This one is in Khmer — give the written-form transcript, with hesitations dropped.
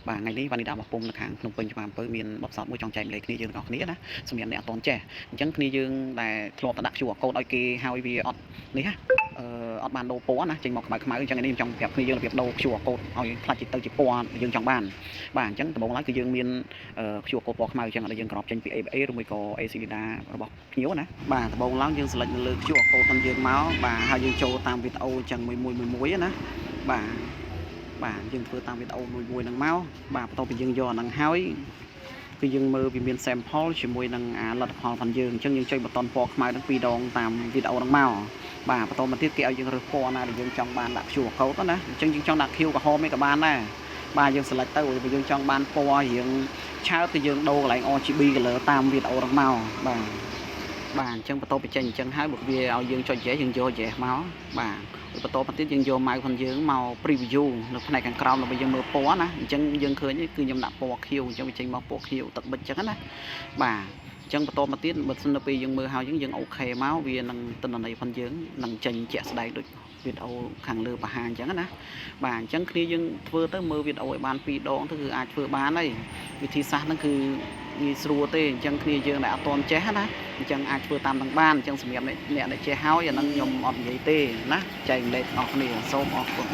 và ngàyนี้วันนี้ดาวมาปุ่มนะครับนมเปิงจะมาเปิดมีนบอกสอนมวยจองใจเลยนี้ยืนออกนี้นะสมัยเนี่ยตอนแก่จังนี้ยืนแต่คลอตดักชัวโคดไอเกฮาววีออดนี่ฮะออดบานโดโป้นะจริงบอกขมายขมายจังนี้จังแบบนี้ยืนแบบโดชัวโคดเอาพลาจิตเตอร์จิปอนยืนจังบ้านจังแต่บอกแล้วคือยืนมีนชัวโคดบอกขมายจังอะไรยืนกรอบจังปีเอรุ่มก็เอซิลิดาบอกเหี้ยวนะแต่บอกแล้วยืนสลัดเลือกชัวโคดมันยืนเมาส์หายืนโจตามวิดีโอจังมวยนะយើងធ្វើតាមវីដេអូមួយនឹងមកបន្ទាប់ពីយើងយកនឹងហើយគឺយើងមើលវាមាន sample ជាមួយនឹងលទ្ធផលរបស់យើងអញ្ចឹងយើងចុចប៊ូតុនពណ៌ខ្មៅនឹង2ដងតាមវីដេអូនឹងមកបន្តមកទៀតគេឲ្យយើងរើសពណ៌ណាដែលយើងចង់បានដាក់ QR code ណាអញ្ចឹងយើងចង់ដាក់ Q ក្រហមឯក៏បានដែរយើង select ទៅបើយើងចង់បានពណ៌រៀងឆើតគឺយើងដូរកន្លែង RGB color តាមវីដេអូនឹងមកអញ្ចឹងបន្ទាប់ពីចេញអញ្ចឹងហើយបើវាឲ្យយើងចុច yes យើងយក yes មកបន្តមកទៀតយើងយកម៉ៅរបស់យើងមក preview នៅផ្នែកខាងក្រោមដើម្បីយើងមើលពណ៌ណាអញ្ចឹងយើងឃើញគឺខ្ញុំដាក់ពណ៌ខៀវអញ្ចឹងវាចេញមកពណ៌ខៀវទឹកបិចអញ្ចឹងណាអញ្ចឹងបន្តមកទៀតបើសិនទៅពេលយើងមើលហើយយើងអូខេមកវានឹងទិន្នន័យរបស់យើងនឹងចេញជាក់ស្ដែងដូចវីដេអូខាងលើបង្ហាញអញ្ចឹងណាអញ្ចឹងគ្នាយើងធ្វើទៅមើលវីដេអូឲ្យបាន2ដងទៅគឺអាចធ្វើបានហើយវិធីសាស្ត្រហ្នឹងគឺងាយស្រួលទេអញ្ចឹងគ្នាយើងដែលអត់ទាន់ចេះណាអញ្ចឹងអាចធ្វើតាមនឹងបានអញ្ចឹងសម្រាប់អ្នកដែលចេះហើយអាហ្នឹងខ្ញុំអត់និយាយទេណាចែកម្លែកដល់គ្នាសូមអរគុណ